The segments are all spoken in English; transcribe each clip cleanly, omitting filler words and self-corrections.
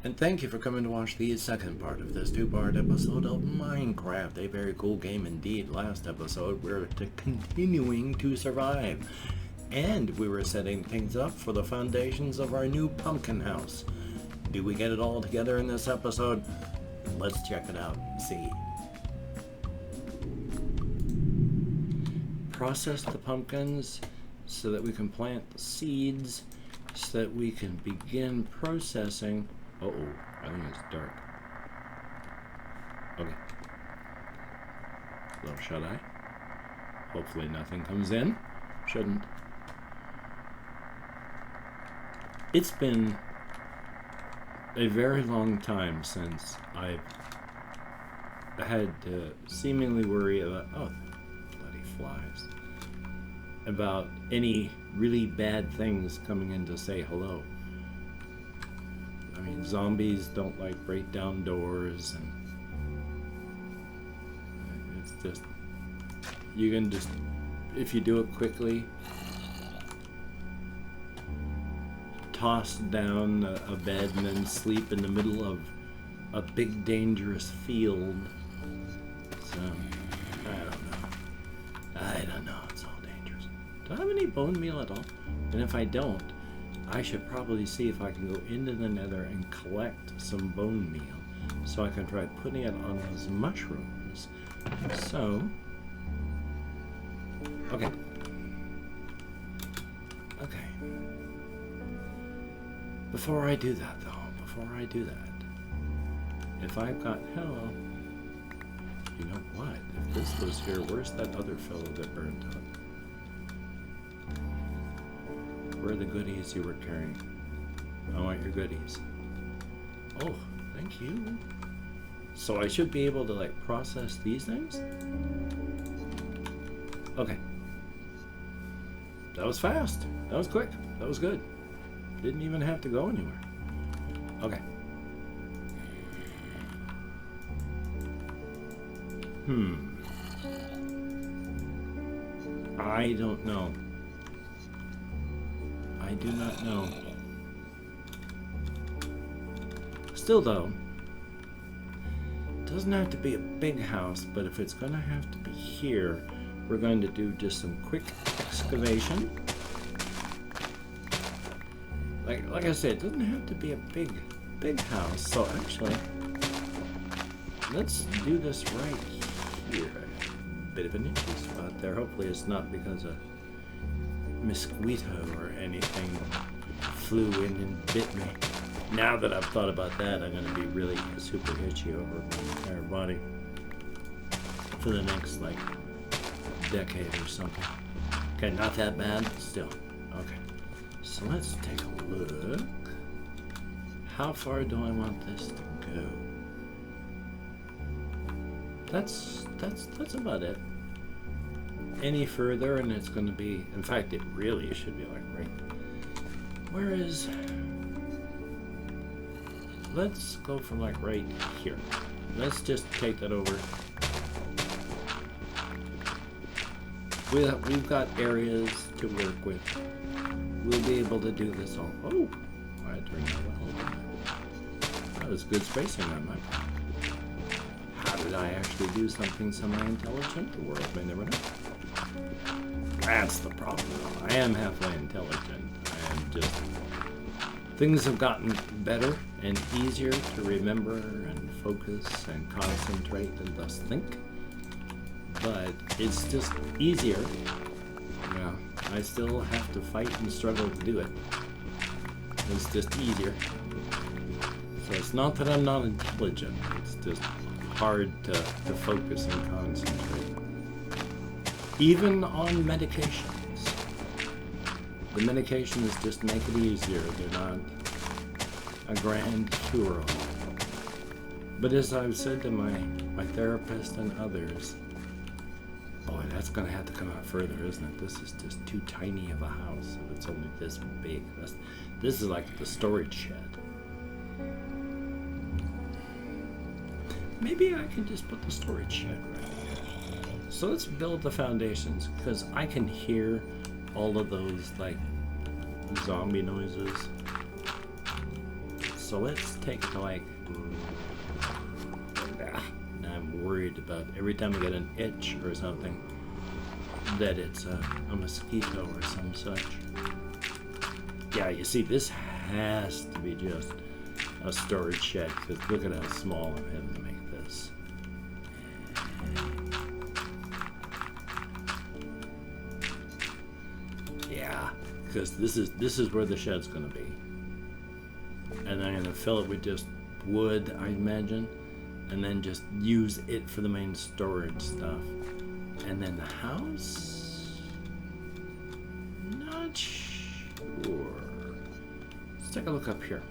And thank you for coming to watch the second part of this two-part episode of Minecraft. A very cool game indeed. Last episode, we were continuing to survive. And we were setting things up for the foundations of our new pumpkin house. Do we get it all together in this episode? Let's check it out and see. Process the pumpkins so that we can plant the seeds, so that we can begin processing. Uh-oh, I think it's dark. Okay. Little shut-eye. Hopefully nothing comes in. Shouldn't. It's been a very long time since I've had to seemingly worry about, oh, bloody flies, about any really bad things coming in to say hello. I mean, zombies don't like break down doors, and it's just, you can just, if you do it quickly, toss down a bed and then sleep in the middle of a big dangerous field. So, I don't know, it's all dangerous. Do I have any bone meal at all? And if I don't, I should probably see if I can go into the nether and collect some bone meal so I can try putting it on those mushrooms. So, okay. Before I do that, if I've got, hello, you know what? If this was here, where's that other fellow that burned up? Where are the goodies you were carrying? I want your goodies. Oh, thank you. So I should be able to, like, process these things? Okay. That was fast. That was quick. That was good. Didn't even have to go anywhere. Okay. I don't know. I do not know. Still though, it doesn't have to be a big house, but if it's gonna have to be here, we're going to do just some quick excavation. Like I said, it doesn't have to be a big house. So actually, let's do this right here. Bit of an itchy spot there. Hopefully it's not because a mosquito or anything flew in and bit me. Now that I've thought about that, I'm going to be really super itchy over my entire body for the next, like, decade or something. Okay, not that bad, but still. Okay. So let's take a look. How far do I want this to go? That's about it. Any further and it's going to be, in fact, it really should be like right. Where is? Let's go from like right here. Let's just take that over. We've got areas to work with. We'll be able to do this all. Oh, I turned that well. That was good spacing on my part. How did I actually do something semi-intelligent? The world may never know. That's the problem. I am halfway intelligent. I am just... Things have gotten better and easier to remember and focus and concentrate and thus think. But it's just easier. Yeah, I still have to fight and struggle to do it. It's just easier. So it's not that I'm not intelligent. It's just hard to focus and concentrate. Even on medications. The medications just make it easier. They're not a grand cure-all. But as I've said to my therapist and others, boy, that's going to have to come out further, isn't it? This is just too tiny of a house if it's only this big. This is like the storage shed. Maybe I can just put the storage shed right here. So let's build the foundations, because I can hear all of those, like, zombie noises. So let's take it to like, now I'm worried about every time I get an itch or something that it's a mosquito or some such. Yeah, you see, this has to be just a storage shed, because look at how small I'm having to make this. Yeah, because this is where the shed's gonna be. And I'm gonna fill it with just wood, I imagine, and then just use it for the main storage stuff. And then the house, not sure. Let's take a look up here.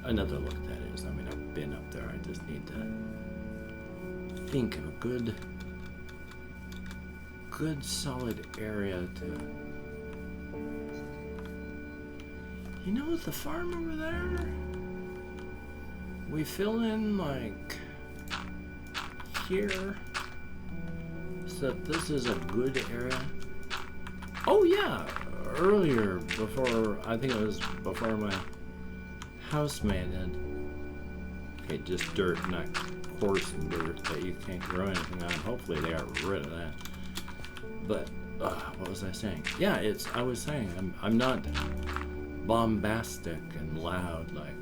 Another look, that is. I mean, I've been up there. I just need to think of a good solid area to. You know, the farm over there, we fill in like here, so this is a good area. Oh yeah, earlier, before, I think it was before my housemaid had, okay, just dirt, not coarse dirt that you can't grow anything on. Hopefully they got rid of that. But what was I saying? Yeah, I was saying I'm not bombastic and loud like,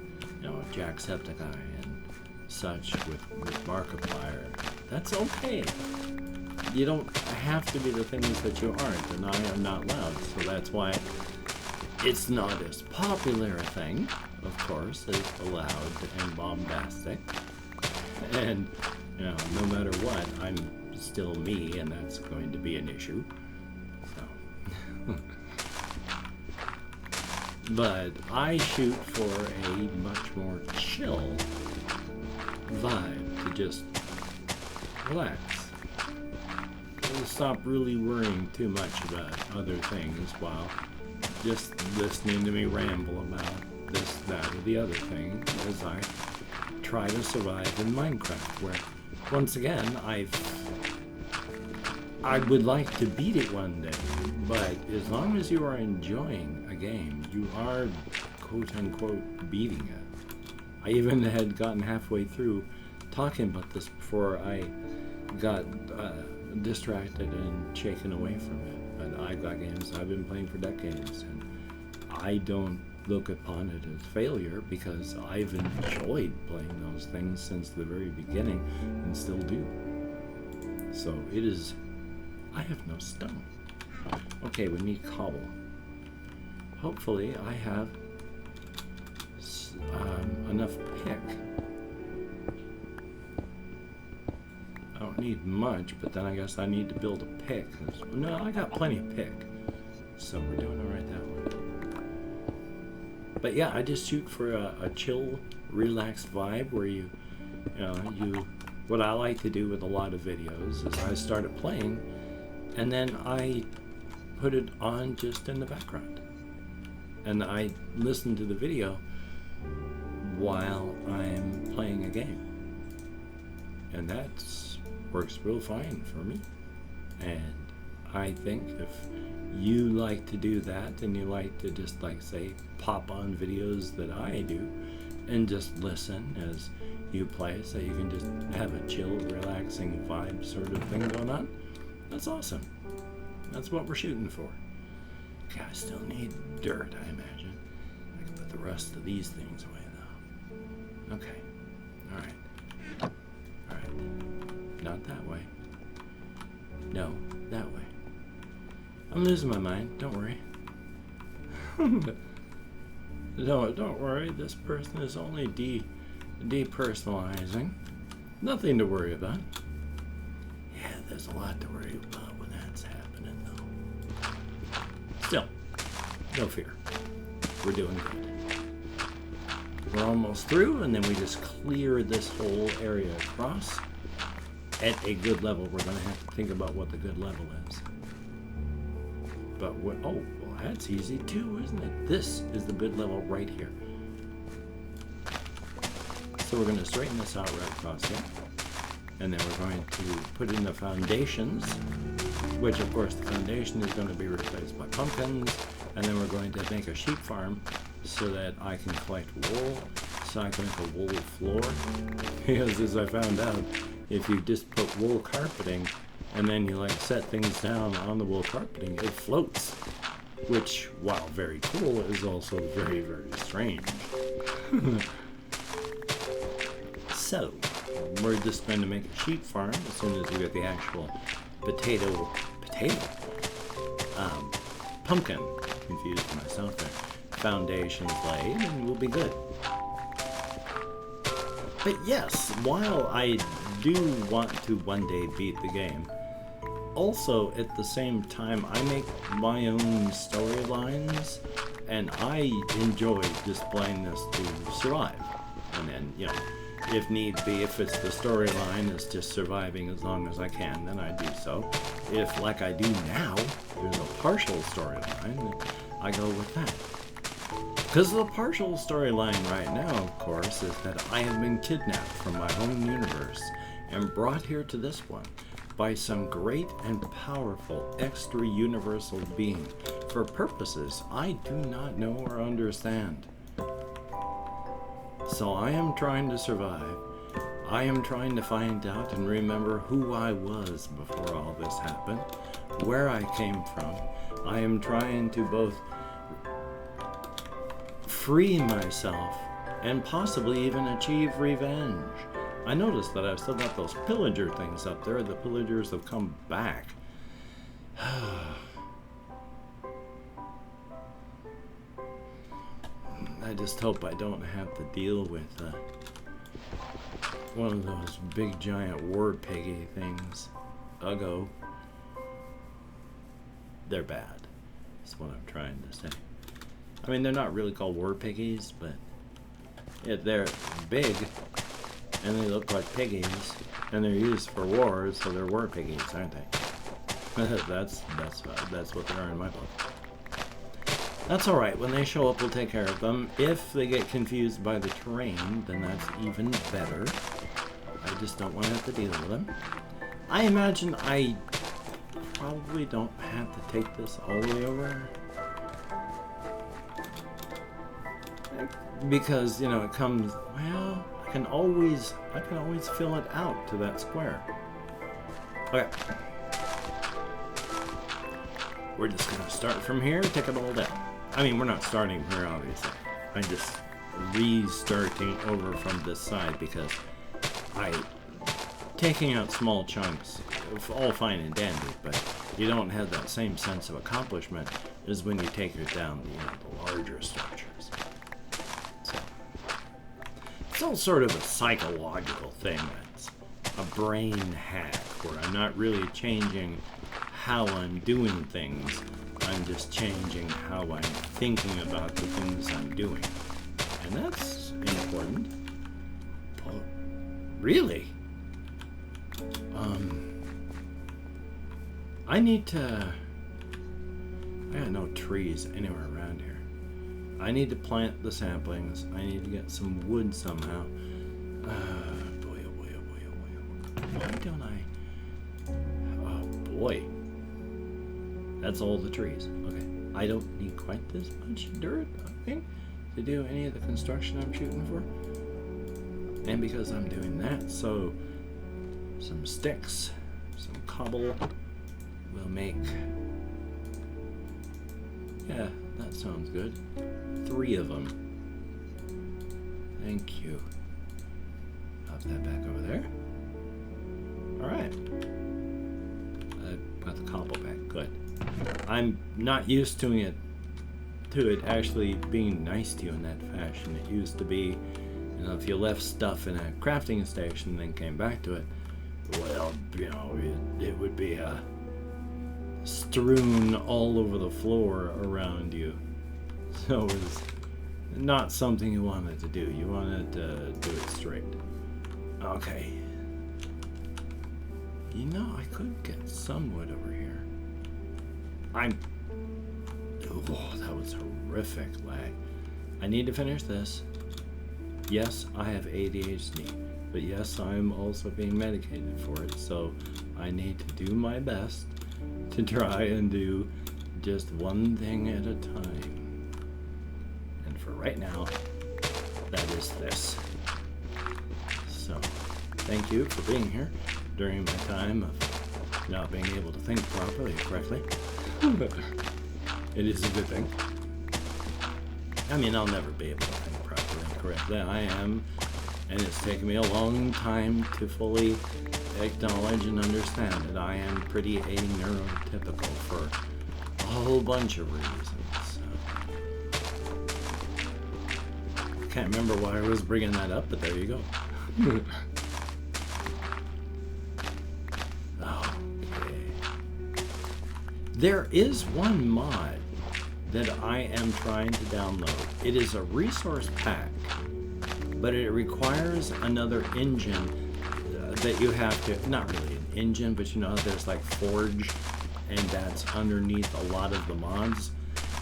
you know, Jacksepticeye and such with Markiplier. That's okay. You don't have to be the things that you aren't, and I am not loud, so that's why it's not as popular a thing, of course, as loud and bombastic. And, you know, no matter what, I'm still me, and that's going to be an issue. So. But I shoot for a much more chill vibe, to just relax. Stop really worrying too much about other things while just listening to me ramble about this, that, or the other thing as I try to survive in Minecraft, where, once again, I would like to beat it one day, but as long as you are enjoying a game, you are quote-unquote beating it. I even had gotten halfway through talking about this before I got distracted and shaken away from it. But I've got games I've been playing for decades, and I don't look upon it as failure, because I've enjoyed playing those things since the very beginning and still do. So it is, I have no stone. Okay, we need cobble. Hopefully I have enough pick. I don't need much, but then I guess I need to build a pick. No, I got plenty of pick, so we're doing it right that way. But yeah, I just shoot for a chill, relaxed vibe where you what I like to do with a lot of videos is I started playing, and then I put it on just in the background, and I listen to the video while I'm playing a game, and that's works real fine for me. And I think if you like to do that, and you like to just, like, say, pop on videos that I do and just listen as you play, so you can just have a chill, relaxing vibe sort of thing going on, that's awesome. That's what we're shooting for. Okay, I still need dirt, I imagine. I can put the rest of these things away though. Okay. Alright. Alright. Not that way. No, that way. I'm losing my mind, don't worry. No, don't worry, this person is only depersonalizing. Nothing to worry about. Yeah, there's a lot to worry about when that's happening though. Still, no fear. We're doing good. We're almost through, and then we just clear this whole area across at a good level. We're going to have to think about what the good level is. But what, oh, well, that's easy too, isn't it? This is the good level right here. So we're going to straighten this out right across here. And then we're going to put in the foundations, which of course the foundation is going to be replaced by pumpkins. And then we're going to make a sheep farm so that I can collect wool, so I can make a wool floor. Because as I found out, if you just put wool carpeting and then you like set things down on the wool carpeting, it floats. Which, while very cool, is also very, very strange. So, we're just going to make a sheep farm as soon as we get the actual pumpkin, confused myself there, foundations laid, and we'll be good. But yes, while I do want to one day beat the game, also at the same time I make my own storylines, and I enjoy just playing this to survive. And then, you know, if need be, if it's the storyline is just surviving as long as I can, then I do so. If, like I do now, there's a partial storyline, I go with that. Because the partial storyline right now, of course, is that I have been kidnapped from my own universe and brought here to this one by some great and powerful extra-universal being for purposes I do not know or understand. So I am trying to survive. I am trying to find out and remember who I was before all this happened, where I came from. I am trying to both free myself and possibly even achieve revenge. I noticed that I've still got those pillager things up there. The pillagers have come back. I just hope I don't have to deal with one of those big giant war piggy things. Uggo. They're bad. That's what I'm trying to say. I mean, they're not really called war piggies, but they're big and they look like piggies and they're used for wars, so they're war piggies, aren't they? That's what they are in my book. That's alright, when they show up we'll take care of them. If they get confused by the terrain, then that's even better. I just don't want to have to deal with them. I imagine I probably don't have to take this all the way over. Because, you know, it comes, well, I can always fill it out to that square. Okay. We're just gonna start from here, take it all down. I mean, we're not starting here, obviously. I'm just restarting over from this side because taking out small chunks, all fine and dandy, but you don't have that same sense of accomplishment as when you take it down the larger structures. So, it's all sort of a psychological thing. It's a brain hack where I'm not really changing how I'm doing things. I'm just changing how I'm thinking about the things I'm doing. And that's important. But really? I got no trees anywhere around here. I need to plant the saplings. I need to get some wood somehow. Boy, oh boy, oh boy, oh boy, oh boy. Why don't I? Oh boy. That's all the trees. Okay. I don't need quite this much dirt, I think, to do any of the construction I'm shooting for. And because I'm doing that, so some sticks, some cobble will make... Yeah, that sounds good. 3 of them. Thank you. Pop that back over there. Alright. I've got the cobble back. Good. I'm not used to it actually being nice to you in that fashion. It used to be, you know, if you left stuff in a crafting station and then came back to it, well, you know, it would be strewn all over the floor around you. So it was not something you wanted to do. You wanted to do it straight. Okay. You know, I could get some wood over here. Oh, that was horrific lag. I need to finish this. Yes, I have ADHD, but yes, I'm also being medicated for it, so I need to do my best to try and do just one thing at a time. And for right now, that is this. So, thank you for being here during my time of not being able to think properly and correctly. It is a good thing. I mean, I'll never be able to think properly and correctly. I am, and it's taken me a long time to fully acknowledge and understand that I am pretty neurotypical for a whole bunch of reasons. Can't remember why I was bringing that up, but there you go. Okay. There is one mod that I am trying to download. It is a resource pack, but it requires another engine that you have to, not really an engine, but you know, there's like Forge, and that's underneath a lot of the mods.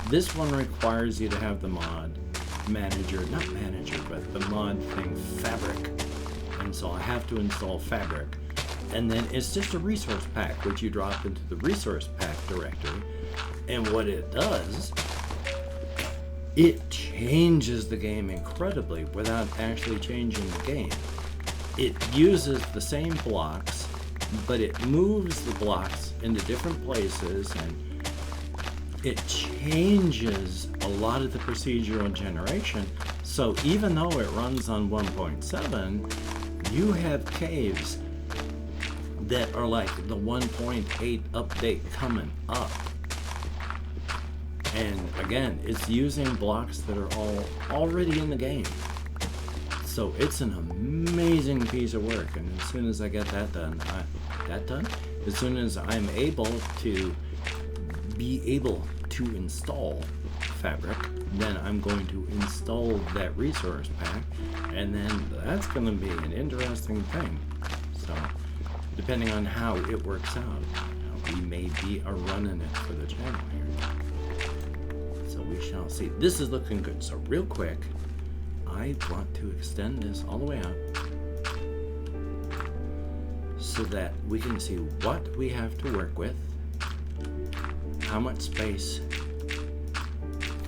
This one requires you to have the mod manager, not manager, but the mod thing, Fabric. And so I have to install Fabric. And then it's just a resource pack, which you drop into the resource pack directory. And what it does, it changes the game incredibly without actually changing the game. It uses the same blocks, but it moves the blocks into different places, and it changes a lot of the procedural generation. So even though it runs on 1.7, you have caves that are like the 1.8 update coming up. And again, it's using blocks that are all already in the game. So it's an amazing piece of work, and as soon as I get that done, as soon as I'm able to install Fabric, then I'm going to install that resource pack, and then that's going to be an interesting thing. So depending on how it works out, we may be running it for the channel here. So we shall see. This is looking good. So real quick, I want to extend this all the way out so that we can see what we have to work with, how much space,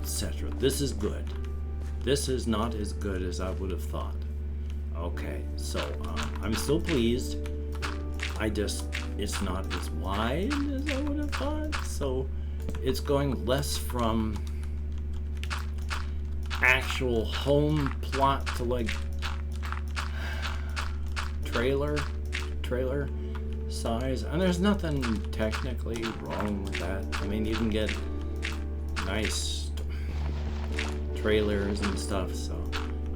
etc. This is good. This is not as good as I would have thought. Okay, so I'm still pleased. It's not as wide as I would have thought, so it's going less from actual home plot to like trailer size, and there's nothing technically wrong with that. I mean, you can get nice trailers and stuff, so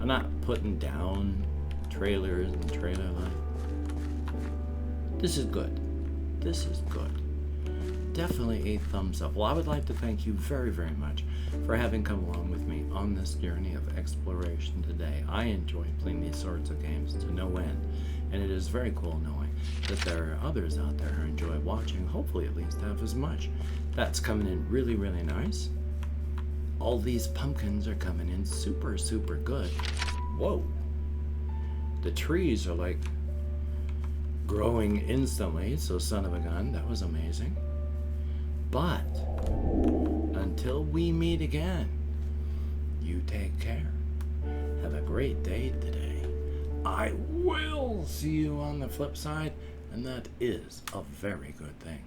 I'm not putting down trailers and trailer life. This is good. This is good. Definitely a thumbs up. Well, I would like to thank you very, very much for having come along with me on this journey of exploration today. I enjoy playing these sorts of games to no end, and it is very cool knowing that there are others out there who enjoy watching, hopefully at least half as much. That's coming in really, really nice. All these pumpkins are coming in super, super good. Whoa. The trees are like growing instantly, so son of a gun, that was amazing. But until we meet again, you take care. Have a great day today. I will see you on the flip side, and that is a very good thing.